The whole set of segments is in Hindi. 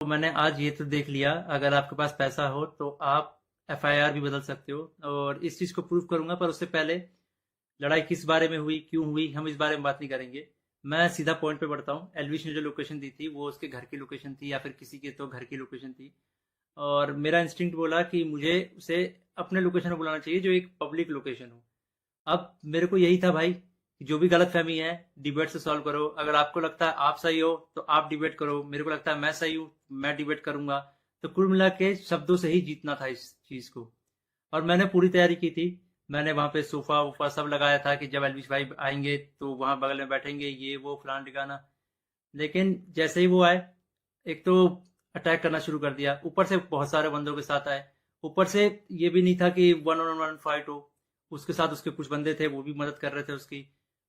मैंने आज ये तो देख लिया, अगर आपके पास पैसा हो तो आप एफआईआर भी बदल सकते हो, और इस चीज़ को प्रूव करूंगा। पर उससे पहले लड़ाई किस बारे में हुई, क्यों हुई, हम इस बारे में बात नहीं करेंगे। मैं सीधा पॉइंट पे बढ़ता हूँ। एलविश ने जो लोकेशन दी थी वो उसके घर की लोकेशन थी, या फिर किसी के तो घर की लोकेशन थी। और मेरा इंस्टिंक्ट बोला कि मुझे उसे अपने लोकेशन में बुलाना चाहिए, जो एक पब्लिक लोकेशन हो। अब मेरे को यही था भाई कि जो भी गलत फहमी है डिबेट से सॉल्व करो। अगर आपको लगता है आप सही हो तो आप डिबेट करो, मेरे को लगता है मैं सही हूँ, मैं डिबेट करूंगा। तो कुल मिला के शब्दों से ही जीतना था इस चीज को। और मैंने पूरी तैयारी की थी। मैंने वहां पे सोफा वोफा सब लगाया था कि जब एलविश भाई आएंगे तो वहां बगल में बैठेंगे, ये वो फलान ठिकाना। लेकिन जैसे ही वो आए, एक तो अटैक करना शुरू कर दिया, ऊपर से बहुत सारे बंदों के साथ आए। ऊपर से ये भी नहीं था कि वन ऑन वन फाइट हो, उसके साथ उसके कुछ बंदे थे, वो भी मदद कर रहे थे उसकी।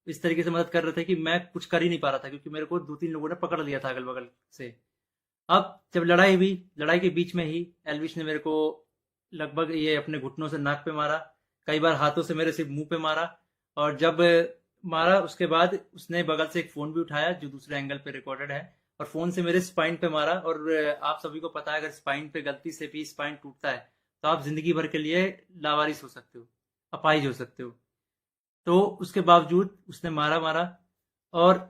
इस तरीके से मदद कर रहे थे कि मैं कुछ कर ही नहीं पा रहा था, क्योंकि मेरे को दो तीन लोगों ने पकड़ लिया था अगल बगल से। अब जब लड़ाई हुई, लड़ाई के बीच में ही एलविश ने मेरे को लगभग ये अपने घुटनों से नाक पे मारा, कई बार हाथों से मेरे सिर्फ मुंह पे मारा। और जब मारा उसके बाद उसने बगल से एक फोन भी उठाया जो दूसरे एंगल पे रिकॉर्डेड है, और फोन से मेरे स्पाइन पे मारा। और आप सभी को पता है अगर स्पाइन पे गलती से भी स्पाइन टूटता है तो आप जिंदगी भर के लिए लावारिस हो सकते हो, अपाहिज हो सकते हो। तो उसके बावजूद उसने मारा मारा। और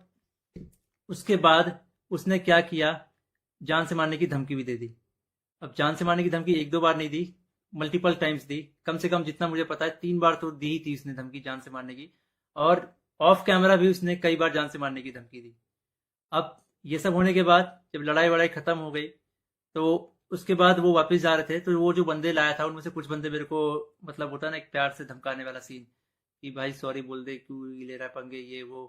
उसके बाद उसने क्या किया, जान से मारने की धमकी भी दे दी। अब जान से मारने की धमकी एक दो बार नहीं दी, मल्टीपल टाइम्स दी। कम से कम जितना मुझे पता है 3 बार तो दी ही थी उसने धमकी जान से मारने की। और ऑफ कैमरा भी उसने कई बार जान से मारने की धमकी दी। अब ये सब होने के बाद जब लड़ाई वड़ाई खत्म हो गई, तो उसके बाद वो वापस जा रहे थे, तो वो जो बंदे लाया था उनमें से कुछ बंदे मेरे को, मतलब होता है ना एक प्यार से धमकाने वाला सीन, कि भाई सॉरी बोल दे, क्यों ले रहा है पंगे, ये वो।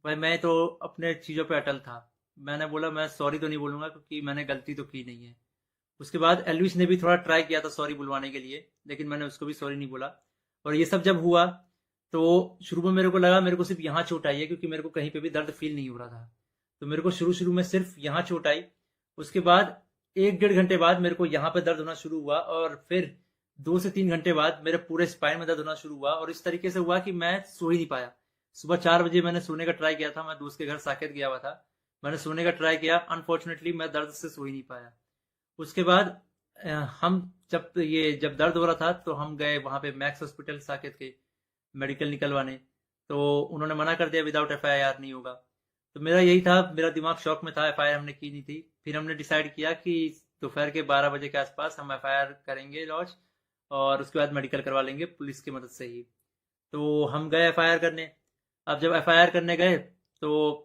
भाई मैं तो अपने चीज़ों पे अटल था। मैंने बोला मैं सॉरी तो नहीं बोलूंगा, क्योंकि मैंने गलती तो की नहीं है। उसके बाद एलविश ने भी थोड़ा ट्राई किया था सॉरी बुलवाने के लिए, लेकिन मैंने उसको भी सॉरी नहीं बोला। और ये सब जब हुआ तो शुरू में मेरे को लगा मेरे को सिर्फ यहाँ चोट आई है, क्योंकि मेरे को कहीं पे भी दर्द फील नहीं हो रहा था। तो मेरे को शुरू शुरू में सिर्फ यहाँ चोट आई। उसके बाद 1 डेढ़ घंटे बाद मेरे को यहाँ पे दर्द होना शुरू हुआ, और फिर 2 से 3 घंटे बाद मेरे पूरे स्पाइन में दर्द होना शुरू हुआ। और इस तरीके से हुआ कि मैं सो ही नहीं पाया। सुबह 4 बजे मैंने सोने का ट्राई किया था, मैं दोस्त के घर साकेत गया हुआ था। मैंने सोने का ट्राई किया, अनफॉर्चुनेटली मैं दर्द से सो ही नहीं पाया। उसके बाद हम जब दर्द हो रहा था तो हम गए वहां पे मैक्स हॉस्पिटल साकेत के, मेडिकल निकलवाने। तो उन्होंने मना कर दिया, विदाउट एफआईआर नहीं होगा। तो मेरा यही था, मेरा दिमाग शॉक में था, एफआईआर हमने की नहीं थी। फिर हमने डिसाइड किया कि दोपहर के 12 बजे के आसपास हम एफआईआर करेंगे लॉन्च, और उसके बाद मेडिकल करवा लेंगे पुलिस की मदद से ही। तो हम गए एफआईआर करने। अब जब एफआईआर करने गए तो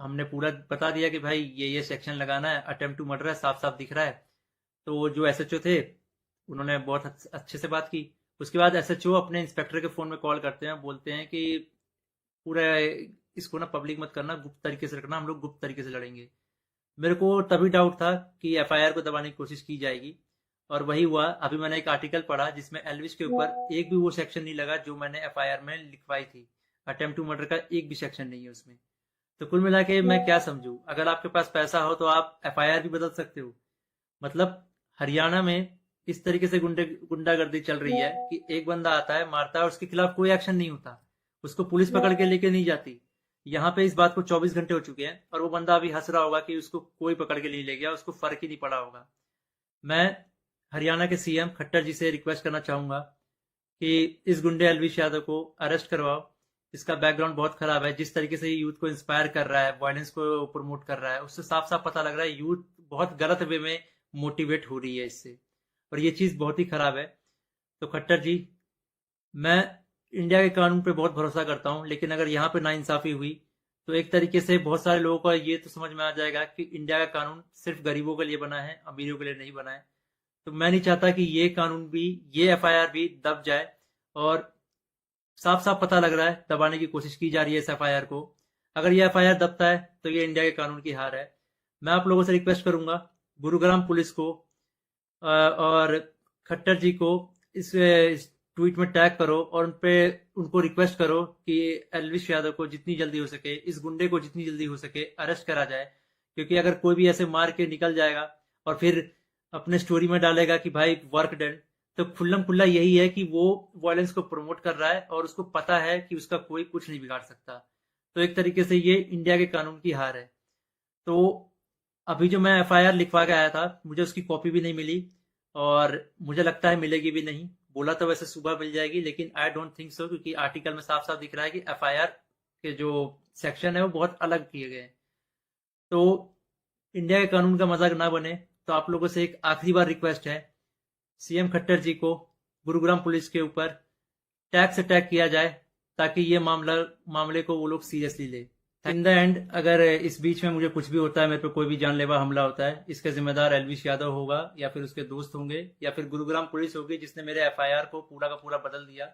हमने पूरा बता दिया कि भाई ये सेक्शन लगाना है, अटेम्प्ट टू मर्डर है, साफ साफ दिख रहा है। तो जो एसएचओ थे उन्होंने बहुत अच्छे से बात की। उसके बाद एसएचओ अपने इंस्पेक्टर के फोन में कॉल करते हैं, बोलते हैं कि पूरा इसको ना पब्लिक मत करना, गुप्त तरीके से रखना, हम लोग गुप्त तरीके से लड़ेंगे। मेरे को तभी डाउट था कि एफआईआर को दबाने की कोशिश की जाएगी, और वही हुआ। अभी मैंने एक आर्टिकल पढ़ा जिसमें एलविश के ऊपर एक भी वो सेक्शन नहीं लगा जो मैंने एफआईआर में लिखवाई थी। अटेम्प्ट टू मर्डर का एक भी सेक्शन नहीं है उसमें। तो कुल मिला के मैं क्या समझू, अगर आपके पास पैसा हो तो आप एफआईआर भी बदल सकते हो। मतलब हरियाणा में इस तरीके से गुंडागर्दी चल रही है कि एक बंदा आता है, मारता है, और उसके खिलाफ कोई एक्शन नहीं होता, उसको पुलिस पकड़ के लेके नहीं जाती। यहाँ पे इस बात को 24 घंटे हो चुके हैं, और वो बंदा अभी हंस रहा होगा कि उसको कोई पकड़ के नहीं ले गया, उसको फर्क ही नहीं पड़ा होगा। मैं हरियाणा के सीएम खट्टर जी से रिक्वेस्ट करना चाहूंगा कि इस गुंडे अलविश यादव को अरेस्ट करवाओ। इसका बैकग्राउंड बहुत खराब है, जिस तरीके से ये यूथ को इंस्पायर कर रहा है, वायलेंस को प्रमोट कर रहा है, उससे साफ साफ पता लग रहा है यूथ बहुत गलत वे में मोटिवेट हो रही है इससे, और ये चीज बहुत ही खराब है। तो खट्टर जी, मैं इंडिया के कानून पे बहुत भरोसा करता हूँ, लेकिन अगर यहाँ पे नाइंसाफी हुई तो एक तरीके से बहुत सारे लोगों को ये तो समझ में आ जाएगा कि इंडिया का कानून सिर्फ गरीबों के लिए बना है, अमीरों के लिए नहीं बना है। तो मैं नहीं चाहता कि ये कानून भी, ये एफआईआर भी दब जाए। और साफ साफ पता लग रहा है दबाने की कोशिश की जा रही है इस एफआईआर को। अगर ये एफआईआर दबता है तो ये इंडिया के कानून की हार है। मैं आप लोगों से रिक्वेस्ट करूंगा, गुरुग्राम पुलिस को और खट्टर जी को इस ट्वीट में टैग करो, और उनको रिक्वेस्ट करो कि एलविश यादव को जितनी जल्दी हो सके, इस गुंडे को जितनी जल्दी हो सके अरेस्ट करा जाए। क्योंकि अगर कोई भी ऐसे मार के निकल जाएगा और फिर अपने स्टोरी में डालेगा कि भाई वर्क डन, तो खुल्लम खुल्ला यही है कि वो वायलेंस को प्रमोट कर रहा है, और उसको पता है कि उसका कोई कुछ नहीं बिगाड़ सकता। तो एक तरीके से ये इंडिया के कानून की हार है। तो अभी जो मैं एफआईआर लिखवा के आया था, मुझे उसकी कॉपी भी नहीं मिली और मुझे लगता है मिलेगी भी नहीं। बोला तो वैसे सुबह मिल जाएगी, लेकिन आई डोंट थिंक सो, क्योंकि आर्टिकल में साफ साफ दिख रहा है कि एफआईआर के जो सेक्शन है वो बहुत अलग किए गए हैं। तो इंडिया के कानून का मजाक ना बने, तो आप लोगों से एक आखिरी बार रिक्वेस्ट है, सीएम खट्टर जी को गुरुग्राम पुलिस के ऊपर टैक्स अटैक किया जाए, ताकि ये मामले को वो लोग सीरियसली ले। इन द एंड, अगर इस बीच में मुझे कुछ भी होता है, मेरे पे कोई भी जानलेवा हमला होता है, इसका जिम्मेदार एलविश यादव होगा, या फिर उसके दोस्त होंगे, या फिर गुरुग्राम पुलिस होगी जिसने मेरे एफआईआर को पूरा का पूरा बदल दिया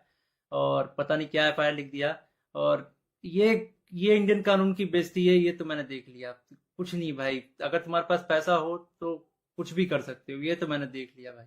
और पता नहीं क्या एफआईआर लिख दिया। और ये ये इंडियन कानून की बेइज्जती है, ये तो मैंने देख लिया। कुछ नहीं भाई, अगर तुम्हारे पास पैसा हो तो कुछ भी कर सकते हो, ये तो मैंने देख लिया भाई।